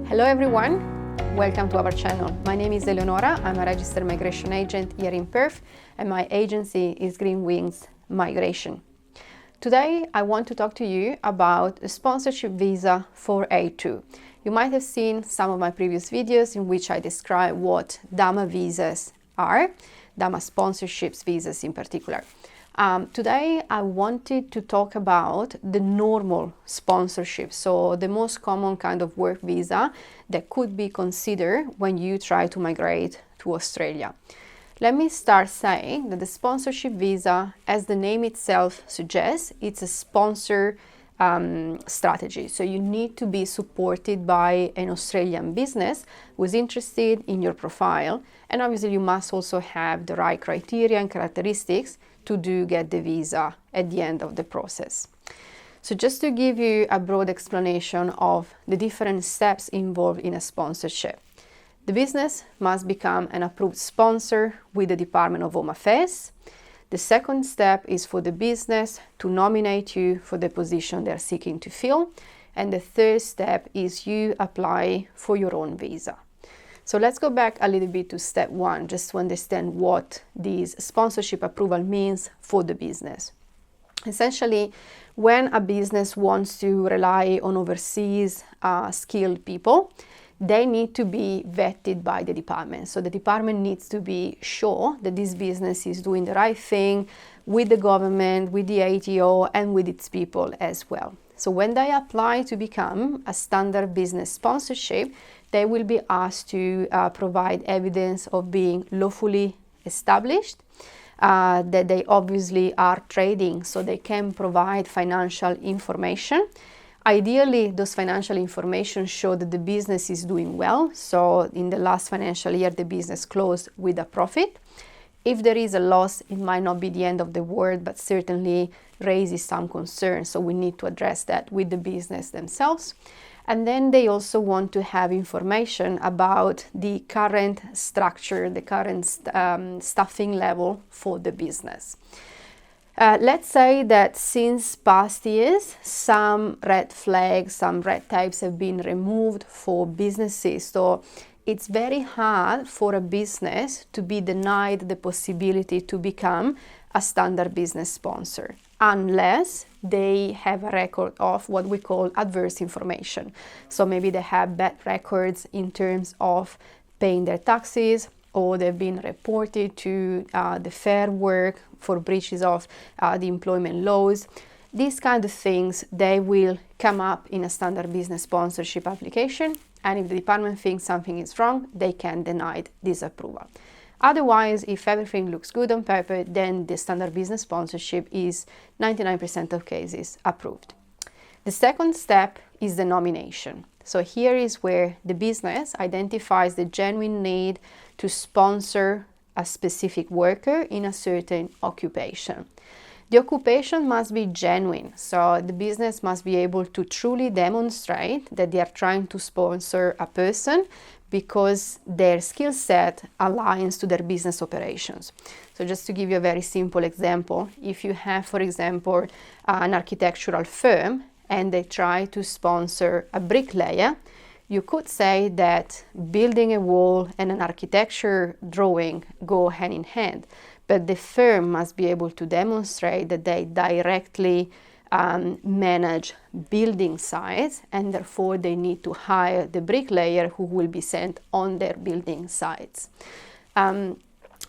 Hello everyone, welcome to our channel. My name is Eleonora, I'm a registered migration agent here in Perth and my agency is Green Wings Migration. Today I want to talk to you about a sponsorship visa for A2. You might have seen some of my previous videos in which I describe what DAMA visas are, DAMA sponsorships visas in particular. Today I wanted to talk about the normal sponsorship, so the most common kind of work visa that could be considered when you try to migrate to Australia. Let me start saying that the sponsorship visa, as the name itself suggests, it's a sponsor strategy. So you need to be supported by an Australian business who is interested in your profile, and obviously you must also have the right criteria and characteristics to get the visa at the end of the process. So just to give you a broad explanation of the different steps involved in a sponsorship. The business must become an approved sponsor with the Department of Home Affairs. The second step is for the business to nominate you for the position they're seeking to fill. And the third step is you apply for your own visa. So let's go back a little bit to step one, just to understand what this sponsorship approval means for the business. Essentially, when a business wants to rely on overseas skilled people, they need to be vetted by the department. So the department needs to be sure that this business is doing the right thing with the government, with the ATO, and with its people as well. So when they apply to become a standard business sponsorship, they will be asked to provide evidence of being lawfully established, that they obviously are trading, so they can provide financial information. Ideally, those financial information show that the business is doing well. So in the last financial year, the business closed with a profit. If there is a loss, it might not be the end of the world, but certainly raises some concern. So we need to address that with the business themselves. And then they also want to have information about the current structure, the current staffing level for the business. Let's say that since past years, some red flags, some red types have been removed for businesses. So it's very hard for a business to be denied the possibility to become a standard business sponsor unless they have a record of what we call adverse information. So maybe they have bad records in terms of paying their taxes, or they've been reported to the Fair Work for breaches of the employment laws. These kind of things, they will come up in a standard business sponsorship application, and if the department thinks something is wrong, they can deny this approval. Otherwise, if everything looks good on paper, then the standard business sponsorship is 99% of cases approved. The second step is the nomination. So here is where the business identifies the genuine need to sponsor a specific worker in a certain occupation. The occupation must be genuine, so the business must be able to truly demonstrate that they are trying to sponsor a person because their skill set aligns to their business operations. So just to give you a very simple example, if you have, for example, an architectural firm and they try to sponsor a bricklayer, you could say that building a wall and an architecture drawing go hand in hand, but the firm must be able to demonstrate that they directly manage building sites, and therefore they need to hire the bricklayer who will be sent on their building sites.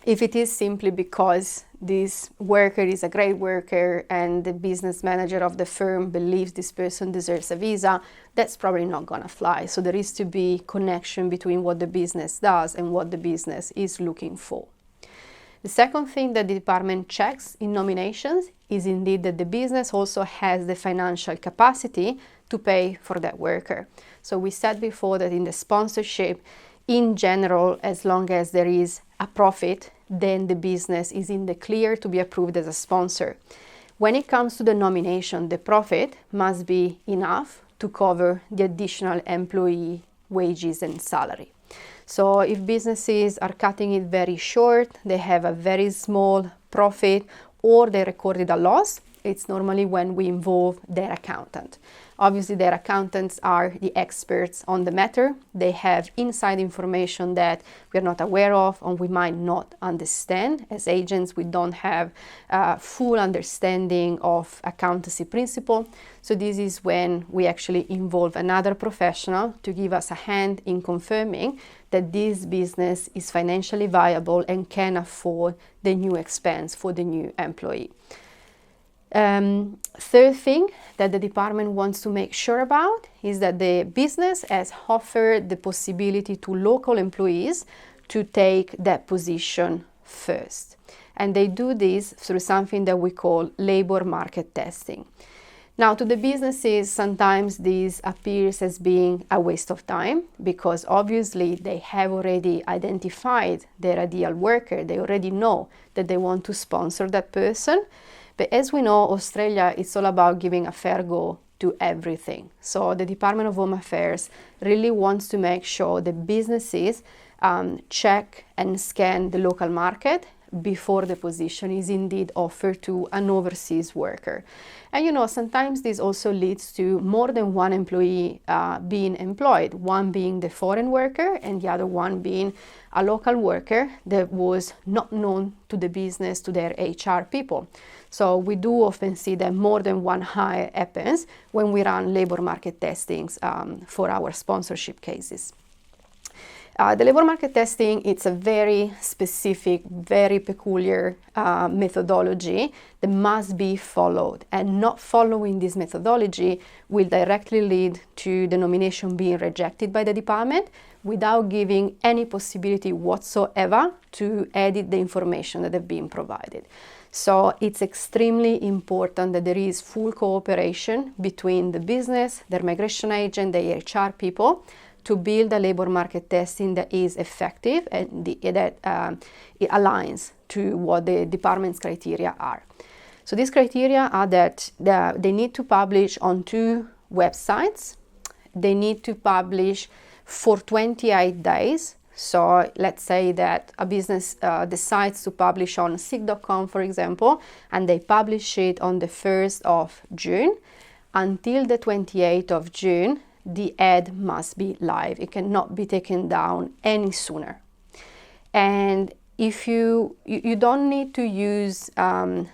If it is simply because this worker is a great worker and the business manager of the firm believes this person deserves a visa, that's probably not going to fly. So there is to be connection between what the business does and what the business is looking for. The second thing that the department checks in nominations is indeed that the business also has the financial capacity to pay for that worker. So we said before that in the sponsorship, in general, as long as there is a profit, then the business is in the clear to be approved as a sponsor. When it comes to the nomination, the profit must be enough to cover the additional employee wages and salary. So if businesses are cutting it very short, they have a very small profit, or they recorded a loss, it's normally when we involve their accountant. Obviously, their accountants are the experts on the matter. They have inside information that we're not aware of or we might not understand. As agents, we don't have full understanding of accountancy principle. So this is when we actually involve another professional to give us a hand in confirming that this business is financially viable and can afford the new expense for the new employee. Third thing that the department wants to make sure about is that the business has offered the possibility to local employees to take that position first. And they do this through something that we call labor market testing. Now, to the businesses, sometimes this appears as being a waste of time because obviously they have already identified their ideal worker. They already know that they want to sponsor that person. But as we know, Australia is all about giving a fair go to everything. So the Department of Home Affairs really wants to make sure that businesses check and scan the local market before the position is indeed offered to an overseas worker. And sometimes this also leads to more than one employee being employed, one being the foreign worker and the other one being a local worker that was not known to the business, to their HR people. So we do often see that more than one hire happens when we run labor market testings for our sponsorship cases. The labor market testing, it's a very specific, very peculiar methodology that must be followed. And not following this methodology will directly lead to the nomination being rejected by the department without giving any possibility whatsoever to edit the information that have been provided. So it's extremely important that there is full cooperation between the business, their migration agent, the HR people, to build a labor market testing that is effective and that it aligns to what the department's criteria are. So these criteria are that they need to publish on 2 websites. They need to publish for 28 days. So let's say that a business decides to publish on sick.com, for example, and they publish it on the 1st of June. Until the 28th of June, the ad must be live. It cannot be taken down any sooner. And if you don't need to use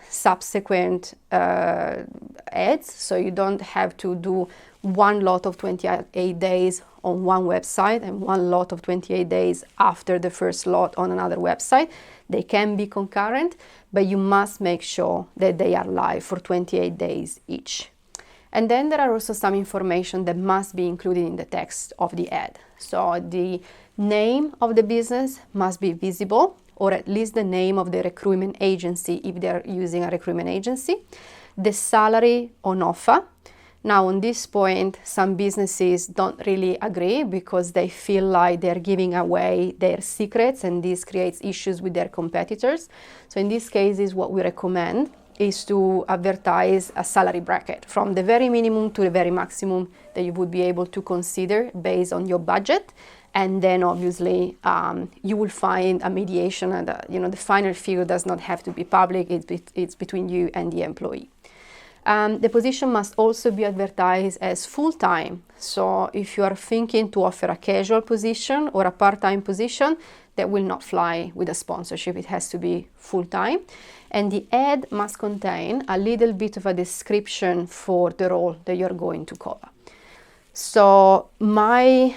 subsequent ads, so you don't have to do one lot of 28 days on one website and one lot of 28 days after the first lot on another website. They can be concurrent, but you must make sure that they are live for 28 days each. And then there are also some information that must be included in the text of the ad. So the name of the business must be visible, or at least the name of the recruitment agency if they're using a recruitment agency. The salary on offer. Now on this point, some businesses don't really agree because they feel like they're giving away their secrets and this creates issues with their competitors. So in these cases, what we recommend is to advertise a salary bracket from the very minimum to the very maximum that you would be able to consider based on your budget. And then obviously you will find a mediation and the final figure does not have to be public. It's between you and the employee. The position must also be advertised as full-time. So if you are thinking to offer a casual position or a part-time position, that will not fly with a sponsorship. It has to be full-time. And the ad must contain a little bit of a description for the role that you're going to cover. So my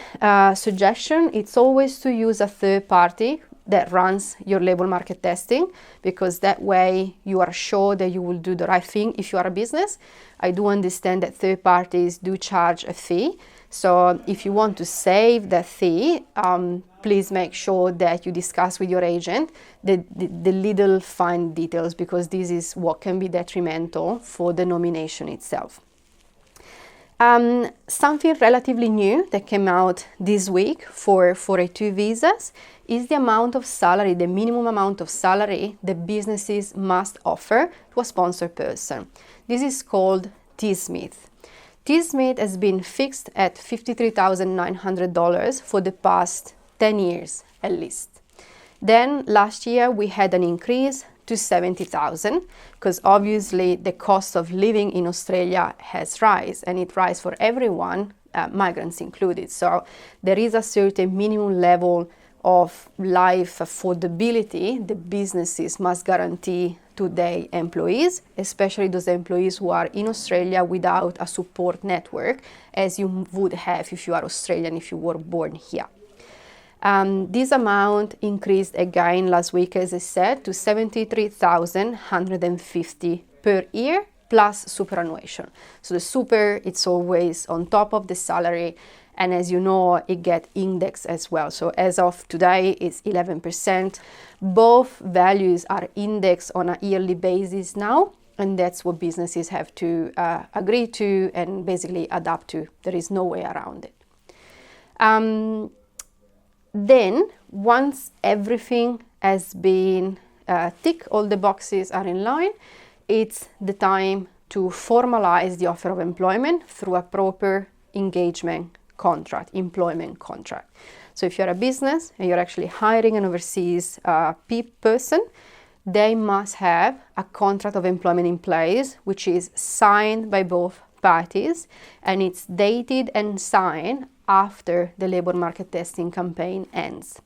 suggestion is always to use a third party that runs your labor market testing, because that way you are sure that you will do the right thing if you are a business. I do understand that third parties do charge a fee. So if you want to save that fee, please make sure that you discuss with your agent the little fine details, because this is what can be detrimental for the nomination itself. Something relatively new that came out this week for 482 visas is the amount of salary, the minimum amount of salary that businesses must offer to a sponsored person. This is called TSMIT. TSMIT has been fixed at $53,900 for the past 10 years at least. Then last year we had an increase to 70,000, because obviously the cost of living in Australia has rise, and it rise for everyone, migrants included. So there is a certain minimum level of life affordability the businesses must guarantee to their employees, especially those employees who are in Australia without a support network, as you would have if you are Australian, if you were born here. This amount increased again last week, as I said, to 73,150 per year plus superannuation. So the super, it's always on top of the salary, and as you know, it gets indexed as well. So as of today, it's 11%. Both values are indexed on a yearly basis now, and that's what businesses have to agree to and basically adapt to. There is no way around it. Then, once everything has been ticked, all the boxes are in line, it's the time to formalize the offer of employment through a proper engagement contract, employment contract. So if you're a business and you're actually hiring an overseas person, they must have a contract of employment in place, which is signed by both parties, and it's dated and signed after the labor market testing campaign ends.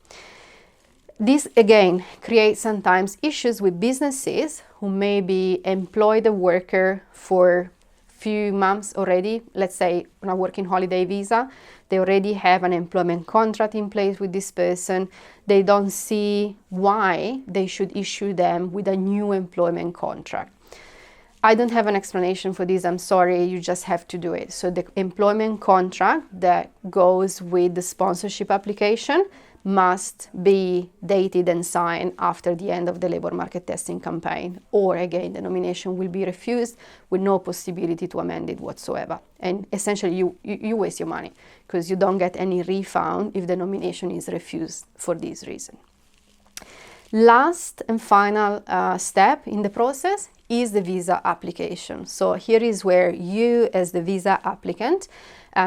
This again creates sometimes issues with businesses who maybe employ the worker for few months already. Let's say on a working holiday visa, they already have an employment contract in place with this person. They don't see why they should issue them with a new employment contract. I don't have an explanation for this, I'm sorry, you just have to do it. So the employment contract that goes with the sponsorship application must be dated and signed after the end of the labor market testing campaign, or again, the nomination will be refused with no possibility to amend it whatsoever. And essentially you waste your money because you don't get any refund if the nomination is refused for this reason. Last and final step in the process is the visa application. So here is where you, as the visa applicant,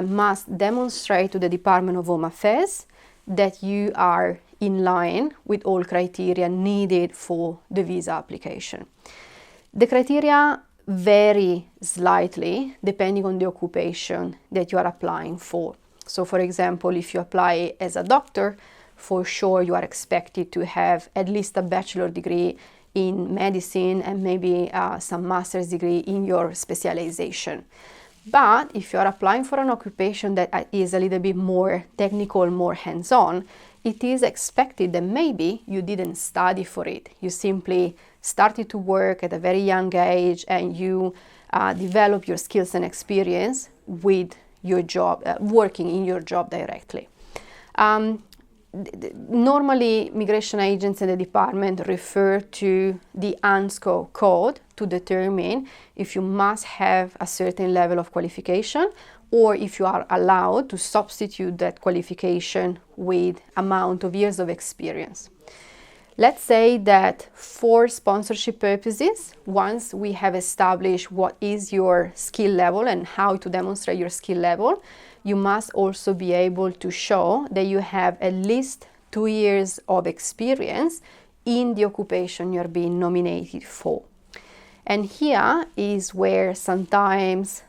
must demonstrate to the Department of Home Affairs that you are in line with all criteria needed for the visa application. The criteria vary slightly depending on the occupation that you are applying for. So for example, if you apply as a doctor, for sure you are expected to have at least a bachelor degree in medicine and maybe some master's degree in your specialization. But if you are applying for an occupation that is a little bit more technical, more hands-on, it is expected that maybe you didn't study for it. You simply started to work at a very young age and you develop your skills and experience with your job, working in your job directly. Normally, migration agents and the department refer to the ANSCO code to determine if you must have a certain level of qualification or if you are allowed to substitute that qualification with amount of years of experience. Let's say that for sponsorship purposes, once we have established what is your skill level and how to demonstrate your skill level, you must also be able to show that you have at least 2 years of experience in the occupation you're being nominated for. And here is where sometimes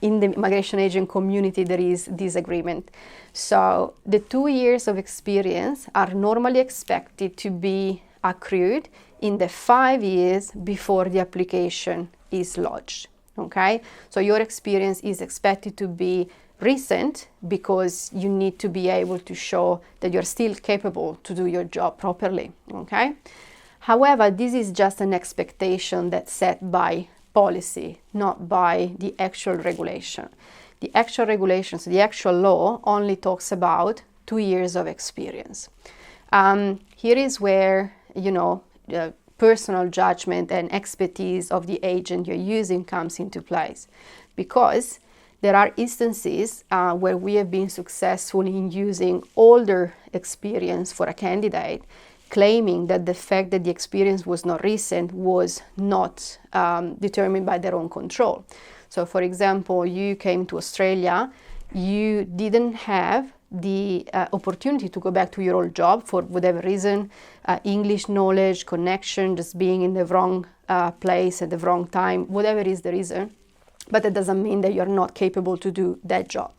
in the migration agent community there is disagreement. So the 2 years of experience are normally expected to be accrued in the 5 years before the application is lodged. Okay, so your experience is expected to be recent because you need to be able to show that you're still capable to do your job properly. Okay, however, this is just an expectation that's set by policy, not by the actual regulation. The actual regulations, the actual law only talks about 2 years of experience. Here is where, the personal judgment and expertise of the agent you're using comes into place, because there are instances where we have been successful in using older experience for a candidate, claiming that the fact that the experience was not recent was not determined by their own control. So for example, you came to Australia, you didn't have the opportunity to go back to your old job for whatever reason, English knowledge, connection, just being in the wrong place at the wrong time, whatever is the reason. But that doesn't mean that you're not capable to do that job.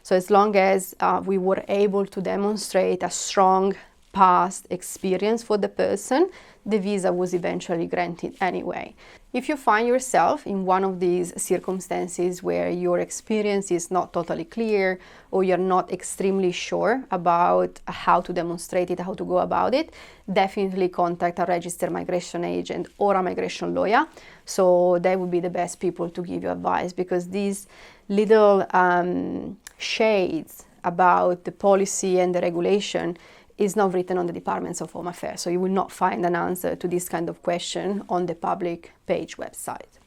So as long as we were able to demonstrate a strong past experience for the person, the visa was eventually granted anyway. If you find yourself in one of these circumstances where your experience is not totally clear, or you're not extremely sure about how to demonstrate it, how to go about it, definitely contact a registered migration agent or a migration lawyer. So they would be the best people to give you advice, because these little shades about the policy and the regulation is not written on the Departments of Home Affairs. So you will not find an answer to this kind of question on the public page website.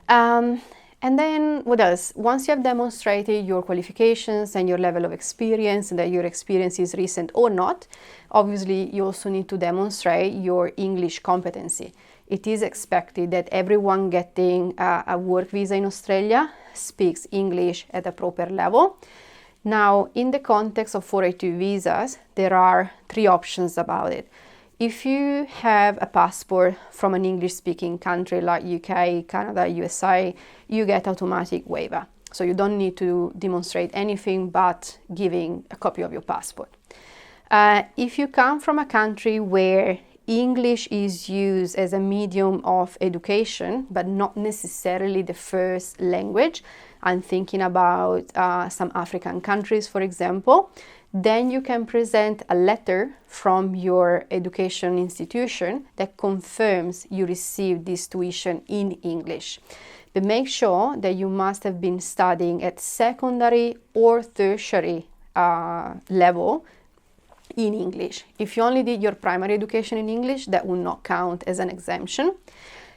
And then what else? Once you have demonstrated your qualifications and your level of experience, and that your experience is recent or not, obviously you also need to demonstrate your English competency. It is expected that everyone getting a work visa in Australia speaks English at a proper level. Now, in the context of 482 visas, there are three options about it. If you have a passport from an English-speaking country like UK, Canada, USA, you get automatic waiver. So you don't need to demonstrate anything but giving a copy of your passport. If you come from a country where English is used as a medium of education, but not necessarily the first language, I'm thinking about some African countries, for example, then you can present a letter from your education institution that confirms you received this tuition in English. But make sure that you must have been studying at secondary or tertiary level in English. If you only did your primary education in English, that will not count as an exemption.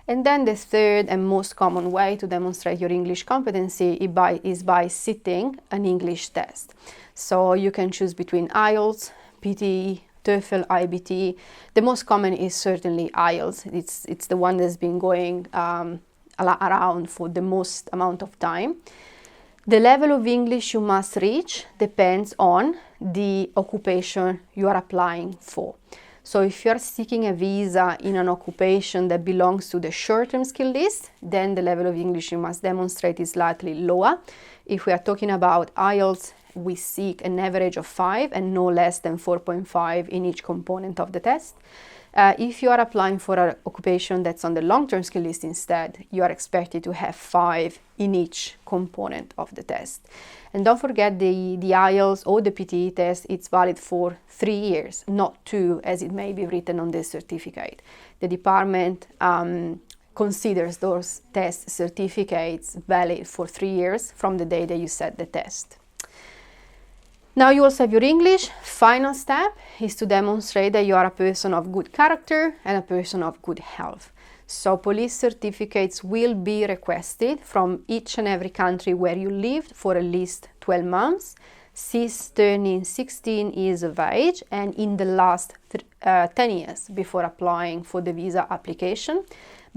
And then the third and most common way to demonstrate your English competency is by sitting an English test. So you can choose between IELTS, PTE, TOEFL, IBT. The most common is certainly IELTS. It's the one that's been going around for the most amount of time. The level of English you must reach depends on the occupation you are applying for. So if you're seeking a visa in an occupation that belongs to the short-term skill list, then the level of English you must demonstrate is slightly lower. If we are talking about IELTS, we seek an average of 5 and no less than 4.5 in each component of the test. If you are applying for an occupation that's on the long-term skill list instead, you are expected to have 5 in each component of the test. And don't forget the IELTS or the PTE test, it's valid for 3 years, not 2 as it may be written on the certificate. The department considers those test certificates valid for 3 years from the day that you set the test. Now you also have your English. Final step is to demonstrate that you are a person of good character and a person of good health. So police certificates will be requested from each and every country where you lived for at least 12 months, since turning 16 years of age, and in the last 10 years before applying for the visa application.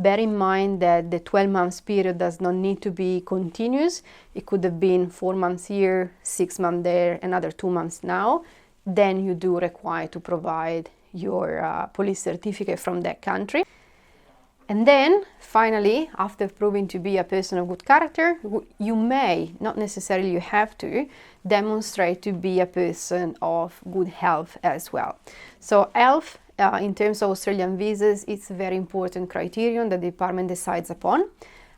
Bear in mind that the 12 months period does not need to be continuous. It could have been 4 months here, 6 months there, another 2 months now. Then you do require to provide your police certificate from that country. And then, finally, after proving to be a person of good character, you may, not necessarily you have to, demonstrate to be a person of good health as well. So health, in terms of Australian visas, it's a very important criterion that the department decides upon.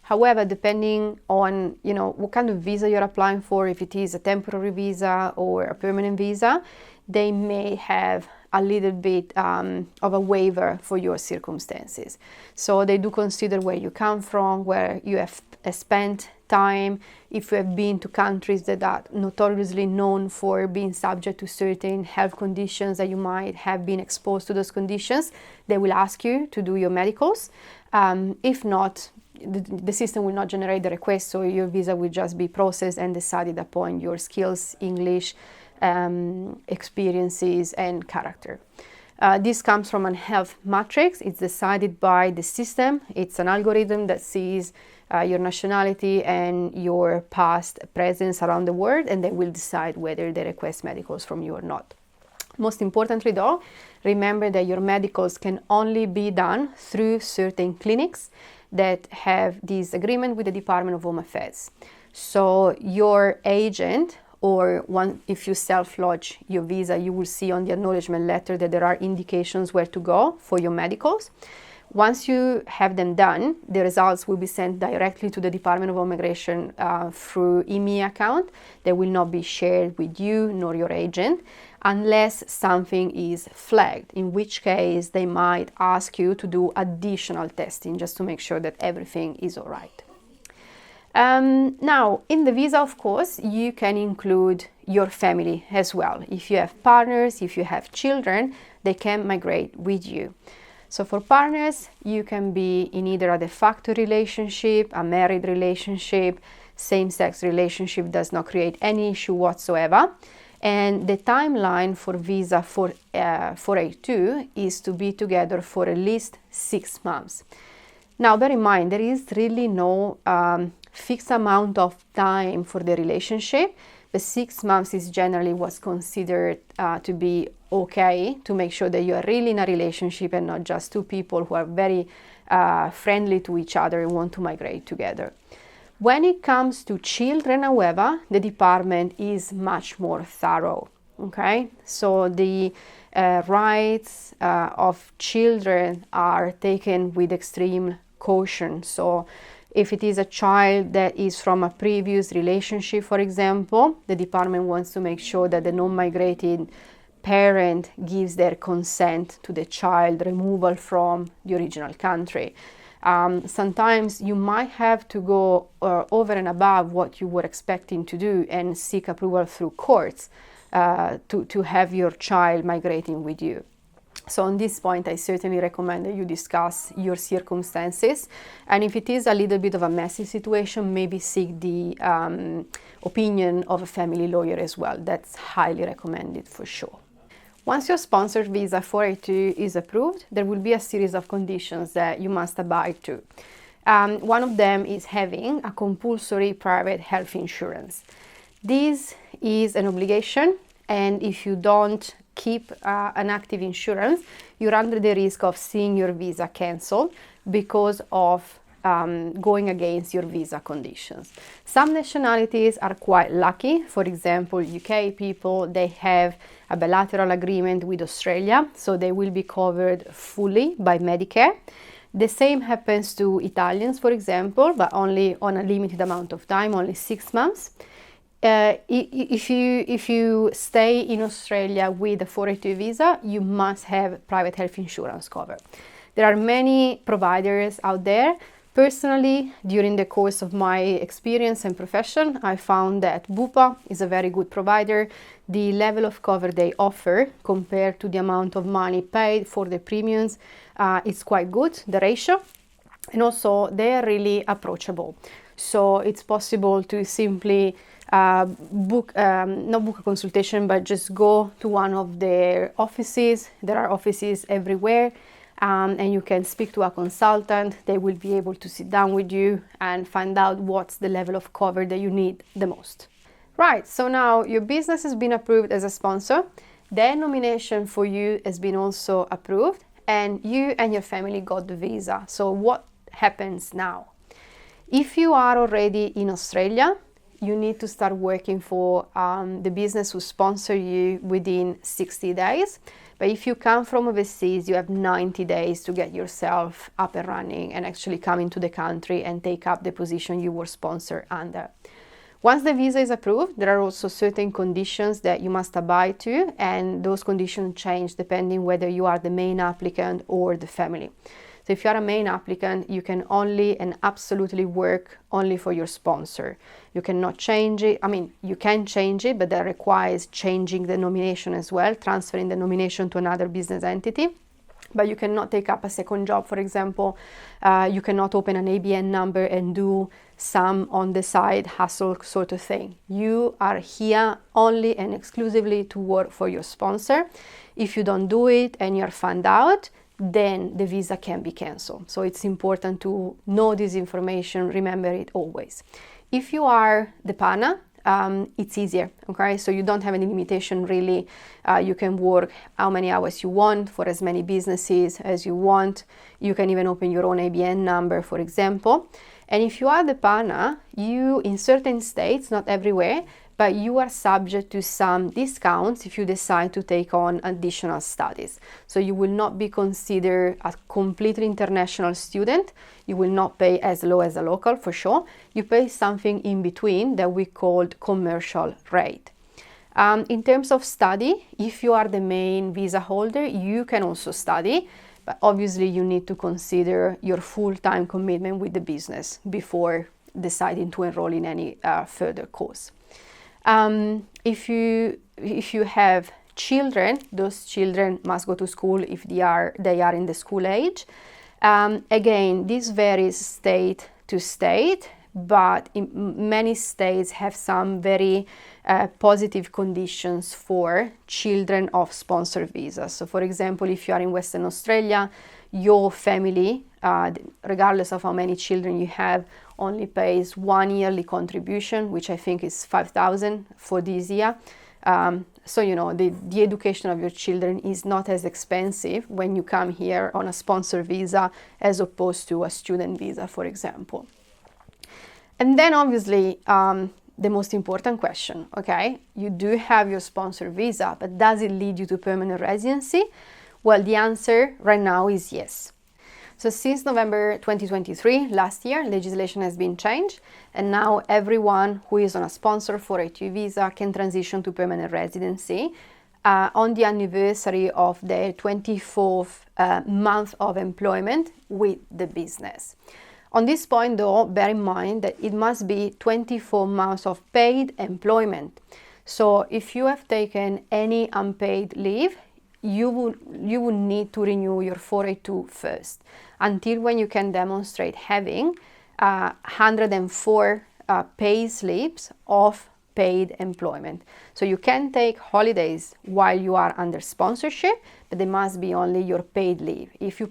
However, depending on what kind of visa you're applying for, if it is a temporary visa or a permanent visa, they may have a little bit of a waiver for your circumstances. So they do consider where you come from, where you have spent time, if you have been to countries that are notoriously known for being subject to certain health conditions that you might have been exposed to those conditions, they will ask you to do your medicals. If not, the system will not generate the request, so your visa will just be processed and decided upon your skills, English, experiences and character. This comes from a health matrix. It's decided by the system. It's an algorithm that sees your nationality and your past presence around the world, and they will decide whether they request medicals from you or not. Most importantly though, remember that your medicals can only be done through certain clinics that have this agreement with the Department of Home Affairs. So your agent, or if you self-lodge your visa, you will see on the acknowledgement letter that there are indications where to go for your medicals. Once you have them done, the results will be sent directly to the Department of Immigration through IMEI account. They will not be shared with you nor your agent unless something is flagged, in which case they might ask you to do additional testing just to make sure that everything is all right. Now, in the visa, of course, you can include your family as well. If you have partners, if you have children, they can migrate with you. So for partners, you can be in either a de facto relationship, a married relationship, same-sex relationship does not create any issue whatsoever. And the timeline for visa for 482 is to be together for at least 6 months. Now, bear in mind, there is really no fixed amount of time for the relationship. The 6 months is generally what's considered to be okay, to make sure that you are really in a relationship and not just two people who are very friendly to each other and want to migrate together. When it comes to children, however, the department is much more thorough, okay? So the rights of children are taken with extreme caution. So if it is a child that is from a previous relationship, for example, the department wants to make sure that the non-migrating parent gives their consent to the child removal from the original country. Sometimes you might have to go over and above what you were expecting to do and seek approval through courts to have your child migrating with you. So on this point, I certainly recommend that you discuss your circumstances. And if it is a little bit of a messy situation, maybe seek the opinion of a family lawyer as well. That's highly recommended for sure. Once your sponsored visa 482 is approved, there will be a series of conditions that you must abide to. One of them is having a compulsory private health insurance. This is an obligation, and if you don't keep an active insurance, you're under the risk of seeing your visa cancelled because of going against your visa conditions. Some nationalities are quite lucky. For example, UK people, they have a bilateral agreement with Australia, so they will be covered fully by Medicare. The same happens to Italians, for example, but only on a limited amount of time, only 6 months. If you stay in Australia with a 482 visa, you must have private health insurance cover. There are many providers out there. Personally, during the course of my experience and profession, I found that Bupa is a very good provider. The level of cover they offer compared to the amount of money paid for the premiums is quite good, the ratio. And also, they are really approachable. So it's possible to simply not book a consultation, but just go to one of their offices. There are offices everywhere. And you can speak to a consultant. They will be able to sit down with you and find out what's the level of cover that you need the most. Right, so now your business has been approved as a sponsor. Their nomination for you has been also approved, and you and your family got the visa. So what happens now? If you are already in Australia, you need to start working for the business who sponsor you within 60 days. But if you come from overseas, you have 90 days to get yourself up and running and actually come into the country and take up the position you were sponsored under. Once the visa is approved, there are also certain conditions that you must abide to, and those conditions change depending whether you are the main applicant or the family. So if you are a main applicant, you can only and absolutely work only for your sponsor. You cannot change it. I mean, you can change it, but that requires changing the nomination as well, transferring the nomination to another business entity. But you cannot take up a second job, for example. You cannot open an ABN number and do some on the side hustle sort of thing. You are here only and exclusively to work for your sponsor. If you don't do it and you're found out, then the visa can be cancelled. So it's important to know this information, remember it always. If you are the partner, it's easier, okay? So you don't have any limitation really. You can work how many hours you want for as many businesses as you want. You can even open your own ABN number, for example. And if you are the partner, you, in certain states, not everywhere, but you are subject to some discounts if you decide to take on additional studies. So you will not be considered a completely international student. You will not pay as low as a local, for sure. You pay something in between that we called commercial rate. In terms of study, if you are the main visa holder, you can also study, but obviously you need to consider your full-time commitment with the business before deciding to enroll in any further course. If you have children, those children must go to school if they are in the school age. Again, this varies state to state, but many states have some very positive conditions for children of sponsored visas. So for example, if you are in Western Australia, your family, regardless of how many children you have, only pays 1 yearly contribution, which I think is $5,000 for this year. So, you know, the education of your children is not as expensive when you come here on a sponsored visa as opposed to a student visa, for example. And then obviously, the most important question, okay, you do have your sponsored visa, but does it lead you to permanent residency? Well, the answer right now is yes. So since November 2023, last year, legislation has been changed, and now everyone who is on a sponsored 482 visa can transition to permanent residency on the anniversary of their 24th month of employment with the business. On this point, though, bear in mind that it must be 24 months of paid employment. So if you have taken any unpaid leave, you would need to renew your 482 first, until when you can demonstrate having 104 pay slips of paid employment. So you can take holidays while you are under sponsorship, but they must be only your paid leave. If you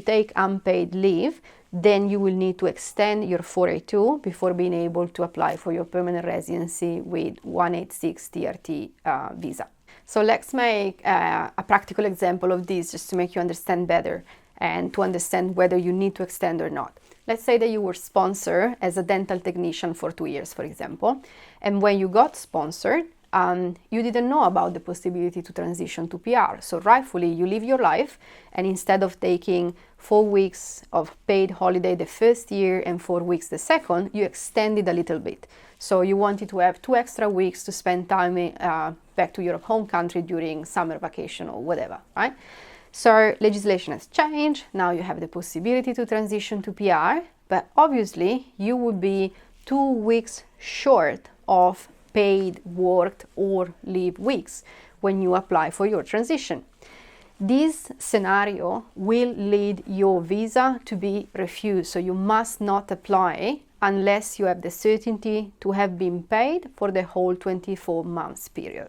take unpaid leave, then you will need to extend your 482 before being able to apply for your permanent residency with 186 TRT visa. So let's make a practical example of this just to make you understand better and to understand whether you need to extend or not. Let's say that you were sponsored as a dental technician for 2 years, for example, and when you got sponsored, you didn't know about the possibility to transition to PR. So rightfully, you live your life, and instead of taking 4 weeks of paid holiday the first year and 4 weeks the second, you extended a little bit. So you wanted to have 2 extra weeks to spend time back to your home country during summer vacation or whatever, right? So legislation has changed. Now you have the possibility to transition to PR, but obviously you would be 2 weeks short of paid worked or leave weeks when you apply for your transition. This scenario will lead your visa to be refused, so you must not apply unless you have the certainty to have been paid for the whole 24 months period.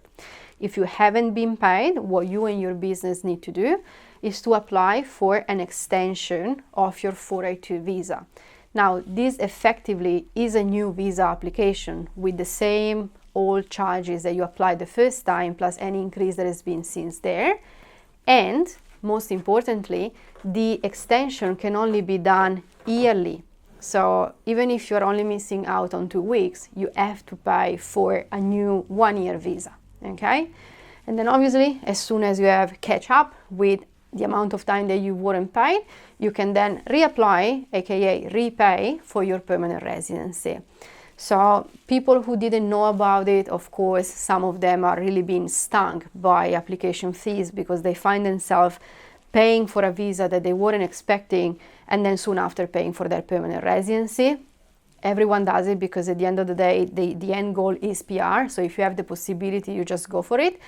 If you haven't been paid, what you and your business need to do is to apply for an extension of your 482 visa. Now, this effectively is a new visa application with the same old charges that you applied the first time, plus any increase that has been since there. And most importantly, the extension can only be done yearly. So even if you're only missing out on 2 weeks, you have to pay for a new 1-year visa, okay? And then obviously, as soon as you have catch up with the amount of time that you weren't paid, you can then reapply, aka repay, for your permanent residency. So people who didn't know about it, of course, some of them are really being stung by application fees because they find themselves paying for a visa that they weren't expecting and then soon after paying for their permanent residency. Everyone does it because at the end of the day, the end goal is PR. So if you have the possibility, you just go for it.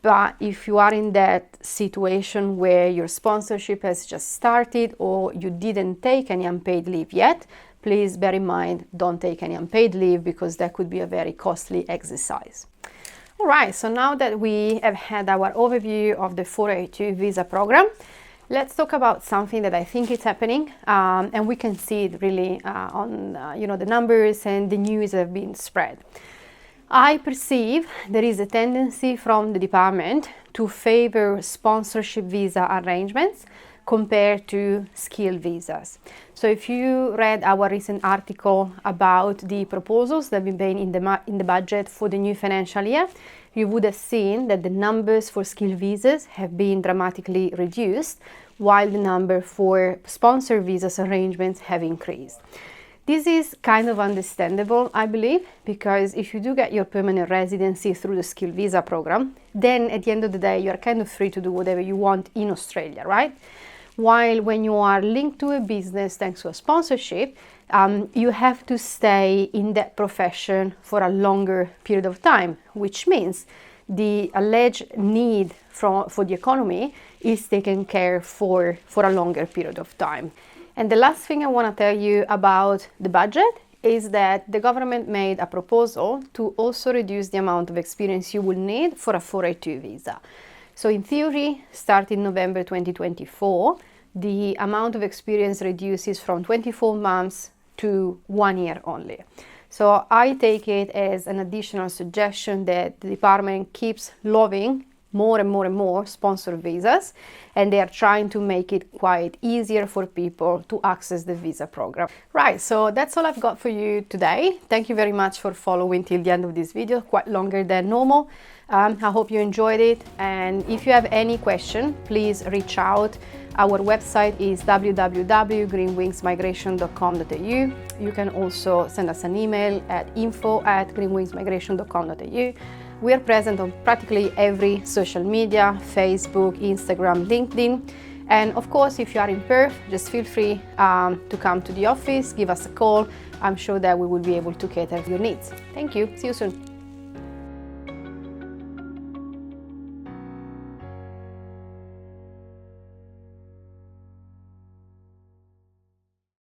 But if you are in that situation where your sponsorship has just started or you didn't take any unpaid leave yet, please bear in mind, don't take any unpaid leave because that could be a very costly exercise. All right, so now that we have had our overview of the 482 visa program, Let's talk about something that I think is happening, and we can see it really on the numbers and the news that have been spread. I perceive there is a tendency from the department to favor sponsorship visa arrangements compared to skilled visas. So if you read our recent article about the proposals that have been made in the budget for the new financial year, you would have seen that the numbers for skilled visas have been dramatically reduced, while the number for sponsor visas arrangements have increased. This is kind of understandable, I believe, because if you do get your permanent residency through the skilled visa program, then at the end of the day, you're kind of free to do whatever you want in Australia, right? While when you are linked to a business thanks to a sponsorship, you have to stay in that profession for a longer period of time, which means the alleged need for the economy is taken care for a longer period of time. And the last thing I want to tell you about the budget is that the government made a proposal to also reduce the amount of experience you will need for a 482 visa. So in theory, starting November 2024, the amount of experience reduces from 24 months to 1 year only. So I take it as an additional suggestion that the department keeps loving more and more and more sponsored visas, and they are trying to make it quite easier for people to access the visa program. Right, so that's all I've got for you today. Thank you very much for following till the end of this video, quite longer than normal. I hope you enjoyed it, and if you have any question, please reach out. Our website is www.greenwingsmigration.com.au. You can also send us an email at info@greenwingsmigration.com.au. We are present on practically every social media, Facebook, Instagram, LinkedIn. And of course, if you are in Perth, just feel free to come to the office, give us a call. I'm sure that we will be able to cater to your needs. Thank you. See you soon.